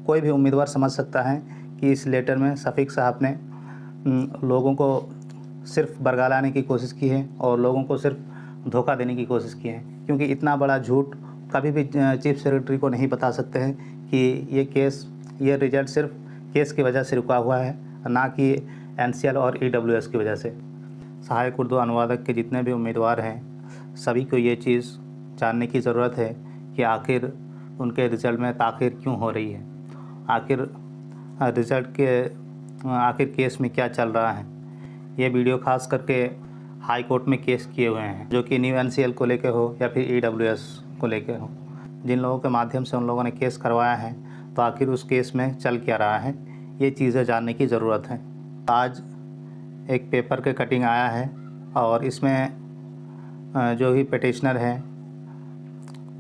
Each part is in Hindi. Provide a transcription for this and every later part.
कोई भी उम्मीदवार समझ सकता है कि इस लेटर में शफीक साहब ने लोगों को सिर्फ बरगलाने की कोशिश की है और लोगों को सिर्फ धोखा देने की कोशिश की है, क्योंकि इतना बड़ा झूठ कभी भी चीफ सेक्रेटरी को नहीं बता सकते हैं कि ये रिजल्ट सिर्फ केस की वजह से रुका हुआ है, ना कि एनसीएल और ईडब्ल्यूएस की वजह से। सहायक उर्दू अनुवादक के जितने भी उम्मीदवार हैं, सभी को ये चीज़ जानने की ज़रूरत है कि आखिर उनके रिज़ल्ट में ताख़ीर क्यों हो रही है, आखिर केस में क्या चल रहा है। ये वीडियो खास करके हाई कोर्ट में केस किए हुए हैं, जो कि न्यू एनसीएल को लेकर हो या फिर ईडब्ल्यूएस को लेकर हो, जिन लोगों के माध्यम से उन लोगों ने केस करवाया है, तो आखिर उस केस में चल क्या रहा है, ये चीज़ें जानने की ज़रूरत है। आज एक पेपर के कटिंग आया है और इसमें जो ही पिटिशनर हैं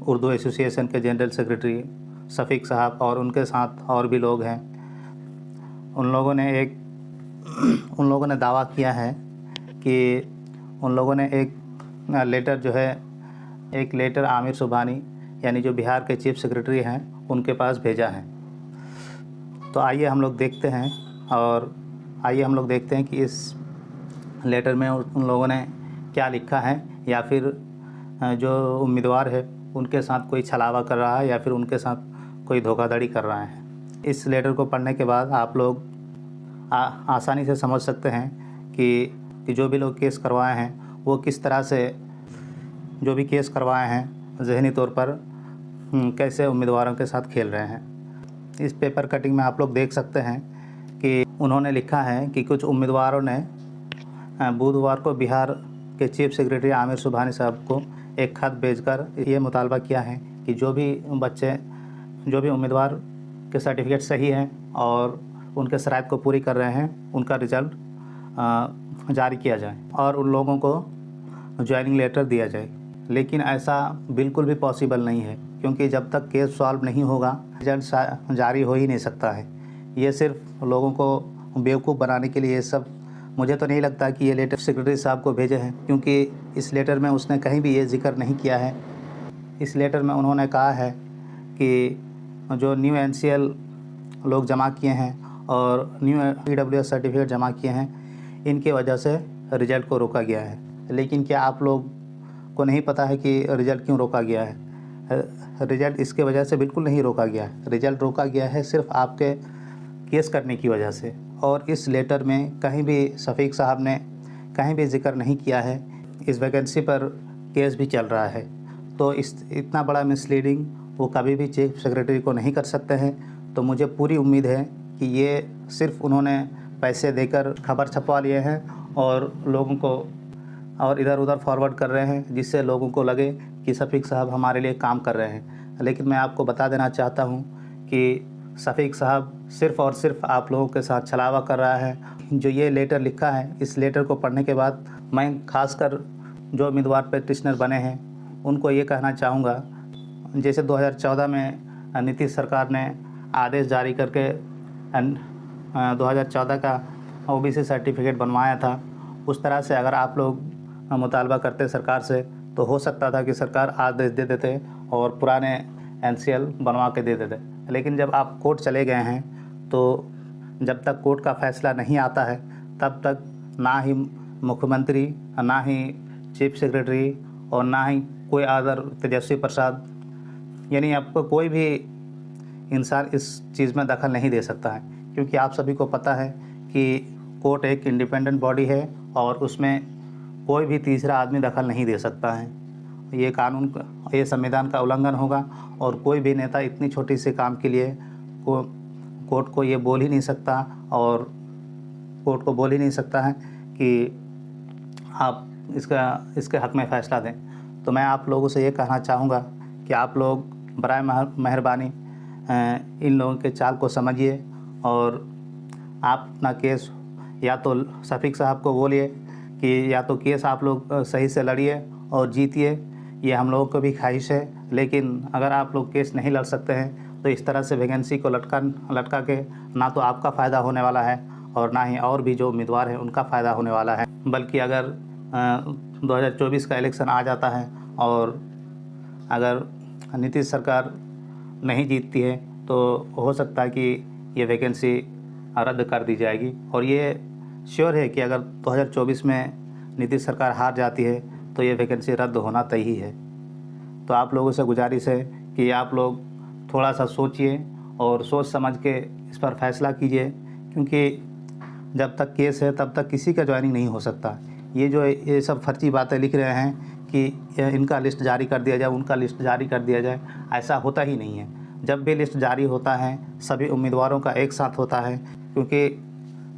उर्दू एसोसिएशन के जनरल सेक्रेटरी शफीक साहब और उनके साथ और भी लोग हैं, उन लोगों ने दावा किया है कि उन लोगों ने एक लेटर आमिर सुबहानी यानी जो बिहार के चीफ सेक्रेटरी हैं उनके पास भेजा है। तो आइए हम लोग देखते हैं कि इस लेटर में उन लोगों ने क्या लिखा है, या फिर जो उम्मीदवार है उनके साथ कोई छलावा कर रहा है या फिर उनके साथ कोई धोखाधड़ी कर रहा है। इस लेटर को पढ़ने के बाद आप लोग आसानी से समझ सकते हैं कि जो भी लोग केस करवाए हैं वो किस तरह से जो भी केस करवाए हैं ज़हनी तौर पर कैसे उम्मीदवारों के साथ खेल रहे हैं। इस पेपर कटिंग में आप लोग देख सकते हैं कि उन्होंने लिखा है कि कुछ उम्मीदवारों ने बुधवार को बिहार के चीफ सेक्रेटरी आमिर सुबहानी साहब को एक खत भेजकर ये मुतालबा किया है कि जो भी उम्मीदवार के सर्टिफिकेट सही हैं और उनके शराइत को पूरी कर रहे हैं, उनका रिज़ल्ट जारी किया जाए और उन लोगों को ज्वाइनिंग लेटर दिया जाए। लेकिन ऐसा बिल्कुल भी पॉसिबल नहीं है, क्योंकि जब तक केस सॉल्व नहीं होगा रिज़ल्ट जारी हो ही नहीं सकता है। ये सिर्फ लोगों को बेवकूफ़ बनाने के लिए ये सब, मुझे तो नहीं लगता कि ये लेटर सेक्रेटरी साहब को भेजे हैं, क्योंकि इस लेटर में उसने कहीं भी ये जिक्र नहीं किया है। इस लेटर में उन्होंने कहा है कि जो न्यू एनसीएल लोग जमा किए हैं और न्यू ईडब्ल्यूएस सर्टिफिकेट जमा किए हैं, इनके वजह से रिज़ल्ट को रोका गया है। लेकिन क्या आप लोग को नहीं पता है कि रिज़ल्ट क्यों रोका गया है? रिज़ल्ट इसके वजह से बिल्कुल नहीं रोका गया है। रिज़ल्ट रोका गया है सिर्फ आपके केस करने की वजह से। और इस लेटर में कहीं भी शफीक साहब ने कहीं भी जिक्र नहीं किया है इस वैकेंसी पर केस भी चल रहा है। तो इतना बड़ा मिसलीडिंग वो कभी भी चीफ सेक्रेटरी को नहीं कर सकते हैं। तो मुझे पूरी उम्मीद है कि ये सिर्फ उन्होंने पैसे देकर खबर छपवा लिए हैं और लोगों को और इधर उधर फॉरवर्ड कर रहे हैं, जिससे लोगों को लगे कि शफीक साहब हमारे लिए काम कर रहे हैं। लेकिन मैं आपको बता देना चाहता हूँ कि शफीक साहब सिर्फ़ और सिर्फ आप लोगों के साथ छलावा कर रहा है। जो ये लेटर लिखा है, इस लेटर को पढ़ने के बाद मैं खासकर जो उम्मीदवार पिटिशनर बने हैं उनको ये कहना चाहूँगा, जैसे 2014 में नीतीश सरकार ने आदेश जारी करके 2014 का ओबीसी सर्टिफिकेट बनवाया था, उस तरह से अगर आप लोग मुतालबा करते सरकार से तो हो सकता था कि सरकार आदेश दे देते और पुराने एनसीएल बनवा के दे देते। लेकिन जब आप कोर्ट चले गए हैं, तो जब तक कोर्ट का फ़ैसला नहीं आता है तब तक ना ही मुख्यमंत्री, ना ही चीफ सेक्रेटरी और ना ही कोई अदर तेजस्वी प्रसाद, यानी आपको कोई भी इंसान इस चीज़ में दखल नहीं दे सकता है, क्योंकि आप सभी को पता है कि कोर्ट एक इंडिपेंडेंट बॉडी है और उसमें कोई भी तीसरा आदमी दखल नहीं दे सकता है। ये संविधान का उल्लंघन होगा और कोई भी नेता इतनी छोटी से काम के लिए कोर्ट को ये बोल ही नहीं सकता और कोर्ट को बोल ही नहीं सकता है कि आप इसके हक़ में फ़ैसला दें। तो मैं आप लोगों से ये कहना चाहूँगा कि आप लोग बराए मेहरबानी इन लोगों के चाल को समझिए और आप अपना केस या तो शफीक साहब को बोलिए कि या तो केस आप लोग सही से लड़िए और जीतिए, ये हम लोगों को भी ख्वाहिश है। लेकिन अगर आप लोग केस नहीं लड़ सकते हैं तो इस तरह से वैकेंसी को लटका के ना तो आपका फ़ायदा होने वाला है और ना ही और भी जो उम्मीदवार हैं उनका फ़ायदा होने वाला है। बल्कि अगर 2024 का इलेक्शन आ जाता है और अगर नीतीश सरकार नहीं जीतती है तो हो सकता है कि ये वैकेंसी रद्द कर दी जाएगी। और ये श्योर है कि अगर 2024 में नीतीश सरकार हार जाती है तो ये वैकेंसी रद्द होना तय ही है। तो आप लोगों से गुजारिश है कि आप लोग थोड़ा सा सोचिए और सोच समझ के इस पर फैसला कीजिए, क्योंकि जब तक केस है तब तक किसी का ज्वाइनिंग नहीं हो सकता। ये सब फर्जी बातें लिख रहे हैं कि इनका लिस्ट जारी कर दिया जाए, उनका लिस्ट जारी कर दिया जाए, ऐसा होता ही नहीं है। जब भी लिस्ट जारी होता है सभी उम्मीदवारों का एक साथ होता है, क्योंकि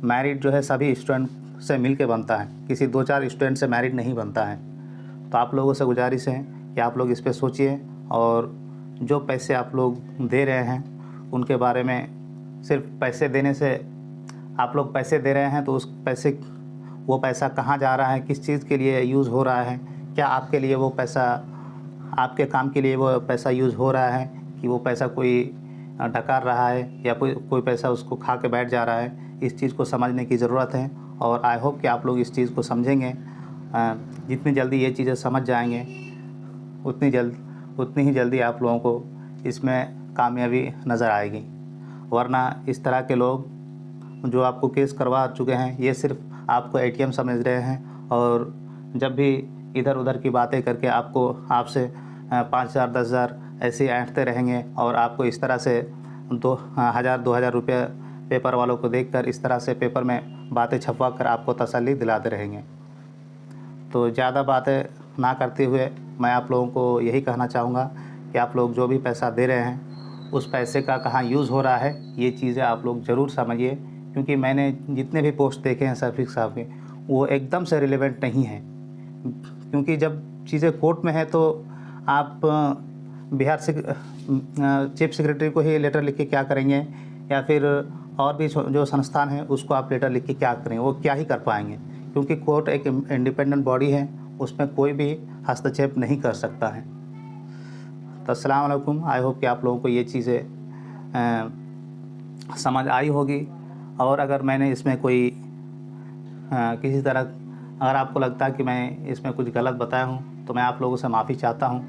मेरिट जो है सभी स्टूडेंट से मिल के बनता है, किसी 2-4 स्टूडेंट से मेरिट नहीं बनता है। तो आप लोगों से गुजारिश है कि आप लोग इस पर सोचिए और जो पैसे आप लोग दे रहे हैं उनके बारे में, सिर्फ पैसे देने से, आप लोग पैसे दे रहे हैं तो उस पैसे, वो पैसा कहाँ जा रहा है, किस चीज़ के लिए यूज़ हो रहा है, क्या आपके लिए वो पैसा, आपके काम के लिए वो पैसा यूज़ हो रहा है कि वो पैसा कोई डकार रहा है या कोई पैसा उसको खा के बैठ जा रहा है। इस चीज़ को समझने की ज़रूरत है और आई होप कि आप लोग इस चीज़ को समझेंगे। जितनी जल्दी ये चीज़ें समझ जाएंगे उतनी ही जल्दी आप लोगों को इसमें कामयाबी नज़र आएगी। वरना इस तरह के लोग जो आपको केस करवा चुके हैं ये सिर्फ आपको ATM समझ रहे हैं और जब भी इधर उधर की बातें करके आपसे 5,000 10,000 ऐसे ऐंठते रहेंगे और आपको इस तरह से 2,000 रुपये पेपर वालों को देकर इस तरह से पेपर में बातें छपवा कर आपको तसल्ली दिलाते रहेंगे। तो ज़्यादा बातें ना करते हुए मैं आप लोगों को यही कहना चाहूँगा कि आप लोग जो भी पैसा दे रहे हैं उस पैसे का कहाँ यूज़ हो रहा है ये चीज़ें आप लोग ज़रूर समझिए, क्योंकि मैंने जितने भी पोस्ट देखे हैं शफीक साहब के वो एकदम से रिलेवेंट नहीं है। क्योंकि जब चीज़ें कोर्ट में है तो आप बिहार से चीफ सेक्रेटरी को ही लेटर लिख के क्या करेंगे, या फिर और भी जो संस्थान है उसको आप लेटर लिख के क्या करेंगे, वो क्या ही कर पाएंगे, क्योंकि कोर्ट एक इंडिपेंडेंट बॉडी है, उसमें कोई भी हस्तक्षेप नहीं कर सकता है। तो अस्सलाम वालेकुम, आई होप कि आप लोगों को ये चीज़ें समझ आई होगी। और अगर मैंने इसमें कोई किसी तरह, अगर आपको लगता है कि मैं इसमें कुछ गलत बताया हूँ तो मैं आप लोगों से माफ़ी चाहता हूँ,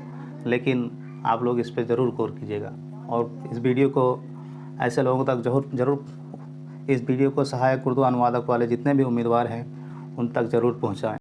लेकिन आप लोग इस पर ज़रूर गौर कीजिएगा और इस वीडियो को ऐसे लोगों तक ज़रूर इस वीडियो को सहायक उर्दू अनुवादक वाले जितने भी उम्मीदवार हैं उन तक ज़रूर पहुँचाएँ।